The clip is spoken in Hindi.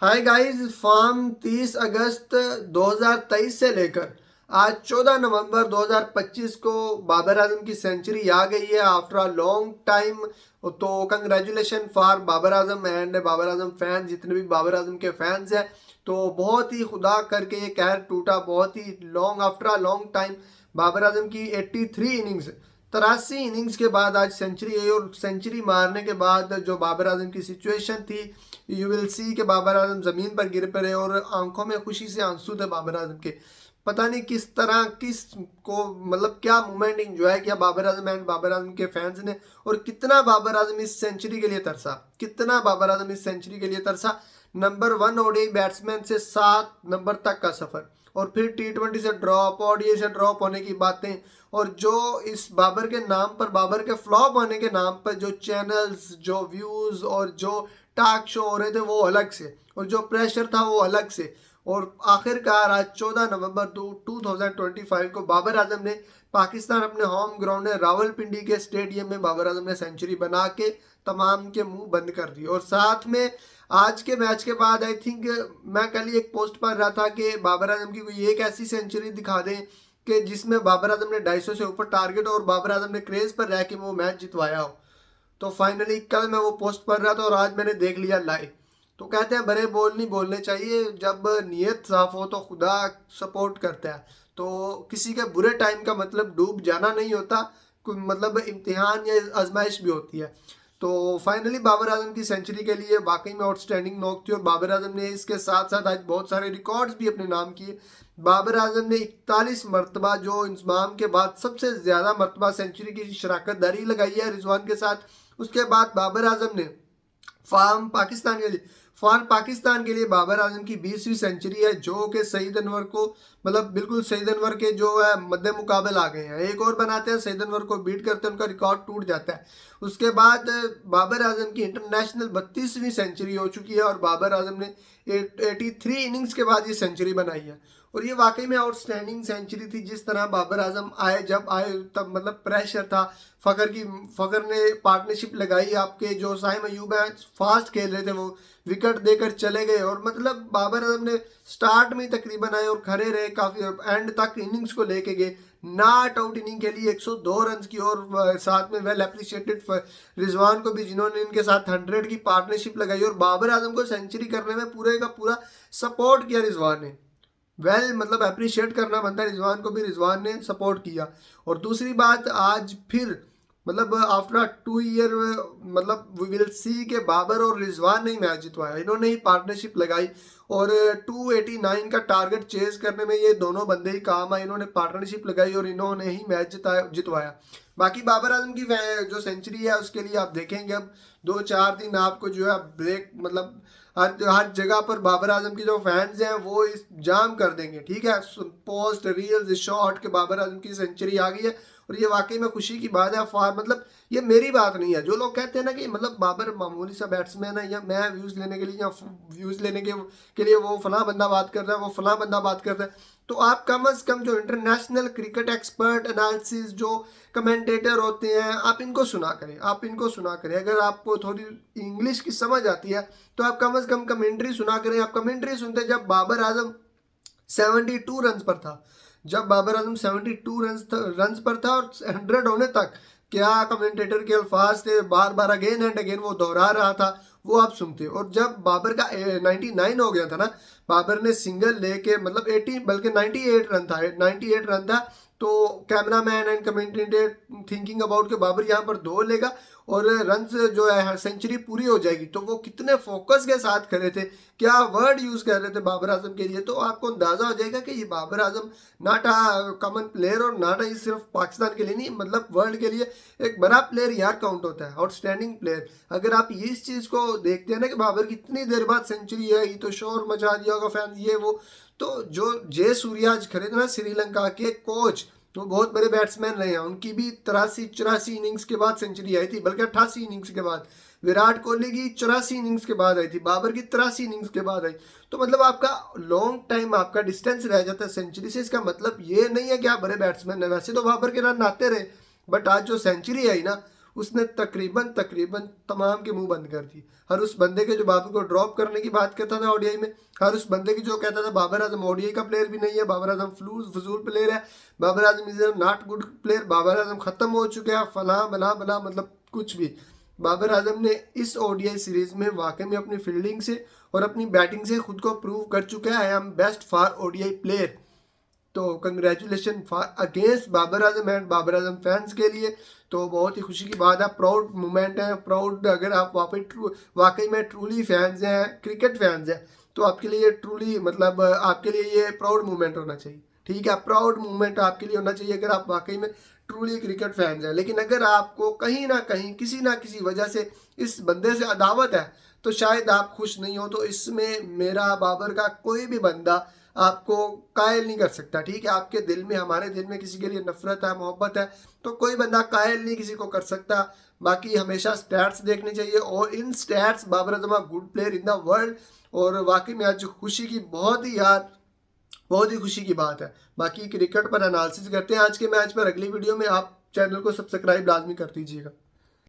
हाय गाइस, फॉर्म 30 अगस्त 2023 से लेकर आज 14 नवंबर 2025 को बाबर आजम की सेंचुरी आ गई है आफ्टर अ लॉन्ग टाइम। तो congratulation for Babar Azam and Babar Azam fan, जितने भी बाबर आजम के फैंस हैं। तो बहुत ही खुदा करके ये कहर टूटा, बहुत ही long after a long time Babar Azam की 83 इनिंग्स 83 इनिंग्स के बाद आज सेंचुरी आई। और सेंचुरी मारने के बाद जो बाबर आजम की सिचुएशन थी, यू विल सी के बाबर आजम जमीन पर गिर पड़े और आंखों में खुशी से आंसू थे बाबर आजम के। पता नहीं किस तरह किस को मतलब क्या मोमेंट इंजॉय किया बाबर आजम एंड बाबर आजम के फैंस ने। और कितना बाबर आजम इस सेंचुरी के लिए तरसा, कितना बाबर आजम इस सेंचुरी के लिए तरसा। नंबर 1 ओडीआई बैट्समैन से 7 नंबर तक का सफर, और फिर T20 से ड्रॉप, ओडीआई से ड्रॉप होने की बातें, और जो इस बाबर के नाम पर, बाबर के फ्लॉप होने के नाम पर जो चैनल्स, जो व्यूज और जो टॉक शो हो रहे थे वो अलग से, और जो प्रेशर था वो अलग से। और आखिरकार आज 14 नवंबर 2025 को बाबर आजम ने पाकिस्तान अपने होम ग्राउंड है रावलपिंडी के स्टेडियम में बाबर आजम ने सेंचुरी बना के तमाम के मुंह बंद कर दिए। और साथ में आज के मैच के बाद आई थिंक मैं कल ही एक पोस्ट पढ़ रहा था कि बाबर आजम की कोई एक ऐसी सेंचुरी दिखा दें कि जिसमें बाबर आजम ने 250 से ऊपर टारगेट और बाबर आजम ने क्रेज पर रह के वो मैच जितवाया हो। तो फाइनली कल मैं वो पोस्ट पढ़ रहा था और आज मैंने देख लिया लाइव। तो कहते हैं बड़े बोल नहीं बोलने चाहिए, जब नीयत साफ हो तो खुदा सपोर्ट करता है। तो किसी के बुरे टाइम का मतलब डूब जाना नहीं होता, कोई मतलब इम्तिहान या आजमाइश भी होती है। तो फाइनली बाबर आजम की सेंचुरी के लिए वाकई में आउटस्टैंडिंग नॉक थी, और बाबर आजम ने इसके साथ साथ आज बहुत सारे रिकॉर्ड्स भी अपने नाम किए। बाबर आजम ने 41 मरतबा, जो इंजमाम के बाद सबसे ज़्यादा मरतबा सेंचुरी की शराकत दारी लगाई है रिजवान के साथ। उसके बाद बाबर आजम ने फार्म पाकिस्तान के लिए बाबर आजम की 20वीं सेंचुरी है, जो कि सईद अनवर को मतलब बिल्कुल सईद अनवर के जो है मद्दे मुकाबल आ गए हैं। एक और बनाते हैं, सईद अनवर को बीट करते हैं, उनका रिकॉर्ड टूट जाता है। उसके बाद बाबर आजम की इंटरनेशनल 32वीं सेंचुरी हो चुकी है, और बाबर आजम ने 83 इनिंग्स के बाद ये सेंचुरी बनाई है। और ये वाकई में आउटस्टैंडिंग सेंचुरी थी। जिस तरह बाबर आजम आए, जब आए तब मतलब प्रेशर था। फ़खर ने पार्टनरशिप लगाई, आपके जो साइम अयूब है फास्ट खेल रहे थे, वो विकेट देकर चले गए। और मतलब बाबर आजम ने स्टार्ट में ही तकरीबन आए और खड़े रहे, काफ़ी एंड तक इनिंग्स को लेके गए। नॉट आउट इनिंग के लिए 102 रन की, और साथ में वेल अप्रिशिएटेड रिजवान को भी, जिन्होंने इनके साथ 100 की पार्टनरशिप लगाई। और बाबर आजम को सेंचुरी करने में पूरे का पूरा सपोर्ट किया रिजवान ने। मतलब अप्रिशिएट करना बनता है रिजवान को भी, रिजवान ने सपोर्ट किया। और दूसरी बात, आज फिर मतलब आफ्टर 2 ईयर मतलब वी विल सी के बाबर और रिजवान ने ही मैच जितवाया, इन्होंने ही पार्टनरशिप लगाई। और 289 का टारगेट चेज करने में ये दोनों बंदे ही काम आए, इन्होंने पार्टनरशिप लगाई और इन्होंने ही मैच जितवाया। बाकी बाबर आजम की जो सेंचुरी है उसके लिए आप देखेंगे अब 2-4 दिन आपको जो है ब्रेक, मतलब हर हर जगह पर बाबर आजम की जो फैंस हैं वो इस जाम कर देंगे। ठीक है, पोस्ट रील्स शॉर्ट के बाबर आजम की सेंचुरी आ गई है। और ये वाकई में खुशी की बात है फॉर, मतलब ये मेरी बात नहीं है। जो लोग कहते हैं ना कि मतलब बाबर मामूली सा बैट्समैन है, या मैं व्यूज़ लेने के लिए, या व्यूज़ लेने के लिए वो फला बंदा बात कर रहा है, वो फला बंदा बात कर रहा है। तो आप कम अज़ कम जो इंटरनेशनल क्रिकेट एक्सपर्ट एनालिसिस जो कमेंटेटर होते हैं, आप इनको सुना करें, आप इनको सुना करें। अगर आपको थोड़ी इंग्लिश की समझ आती है तो आप कम अज़ कम कमेंट्री सुना करें। आप कमेंट्री सुनते जब बाबर आजम 72 रन पर था, जब बाबर आजम 72 रन पर था और 100 होने तक क्या कमेंटेटर के अल्फाज थे, बार बार अगेन एंड अगेन वो दोहरा रहा था, वो आप सुनते। और जब बाबर का 99 हो गया था ना, बाबर ने सिंगल लेके मतलब 80 बल्कि 98 रन था, 98 रन था। तो camera man and commentator thinking about के बाबर यहाँ पर 2 लेगा और रन जो है सेंचुरी पूरी हो जाएगी। तो वो कितने फोकस के साथ करे थे, क्या वर्ड यूज़ कर रहे थे बाबर आजम के लिए। तो आपको अंदाज़ा हो जाएगा कि ये Babar Azam not a common player, और नॉट अ सिर्फ पाकिस्तान के लिए नहीं, मतलब वर्ल्ड के लिए एक बड़ा प्लेयर यार काउंट होता है, आउटस्टैंडिंग प्लेयर। अगर आप इस चीज़ को देखते हैं ना कि बाबर की इतनी देर बाद सेंचुरी है, ये तो शोर मचा दिया होगा फैन ये वो। तो जो जय सूर्या आज खड़े थे ना, श्रीलंका के कोच, तो बहुत बड़े बैट्समैन रहे हैं, उनकी भी 83-84 इनिंग्स के बाद सेंचुरी आई थी, बल्कि 88 इनिंग्स के बाद। विराट कोहली की 84 इनिंग्स के बाद आई थी, बाबर की 83 इनिंग्स के बाद आई। तो मतलब आपका लॉन्ग टाइम आपका डिस्टेंस रह जाता है सेंचुरी से। इसका मतलब ये नहीं है कि आप बड़े बैट्समैन हैं, वैसे तो बाबर के रन आते रहे, बट आज जो सेंचुरी आई ना, उसने तकरीबन तमाम के मुंह बंद कर दी। हर उस बंदे के जो बाबर को ड्रॉप करने की बात करता था ओडीआई में, हर उस बंदे की जो कहता था बाबर आजम ओडीआई का प्लेयर भी नहीं है, बाबर आजम फजूल प्लेयर है, Babar Azam is not good player, Babar Azam खत्म हो चुके हैं, फला बला बला, मतलब कुछ भी। बाबर आजम ने इस ओडीआई सीरीज में वाकई में अपनी फील्डिंग से और अपनी बैटिंग से खुद को प्रूव कर चुका है, I am best for ODI player. तो congratulation for against Babar Azam and Babar Azam fans के लिए। तो बहुत ही खुशी की बात है, प्राउड मोमेंट है, प्राउड। अगर आप वाकई में ट्रूली फैंस हैं, क्रिकेट फैंस हैं, तो आपके लिए ट्रूली मतलब आपके लिए ये प्राउड मोमेंट होना चाहिए। ठीक है, प्राउड मोमेंट आपके लिए होना चाहिए अगर आप वाकई में ट्रूली क्रिकेट फैंस हैं। लेकिन अगर आपको कहीं ना कहीं किसी ना किसी वजह से इस बंदे से अदावत है तो शायद आप खुश नहीं हो, तो इसमें मेरा बाबर का कोई भी बंदा आपको कायल नहीं कर सकता। ठीक है, आपके दिल में, हमारे दिल में किसी के लिए नफरत है, मोहब्बत है, तो कोई बंदा कायल नहीं किसी को कर सकता। बाकी हमेशा स्टैट्स देखने चाहिए, और इन stats Babar Azam good player in the world. और वाकई में आज खुशी की बहुत ही खुशी की बात है। बाकी क्रिकेट पर एनालिसिस करते हैं आज के मैच पर अगली वीडियो में। आप चैनल को सब्सक्राइब लाजमी कर दीजिएगा।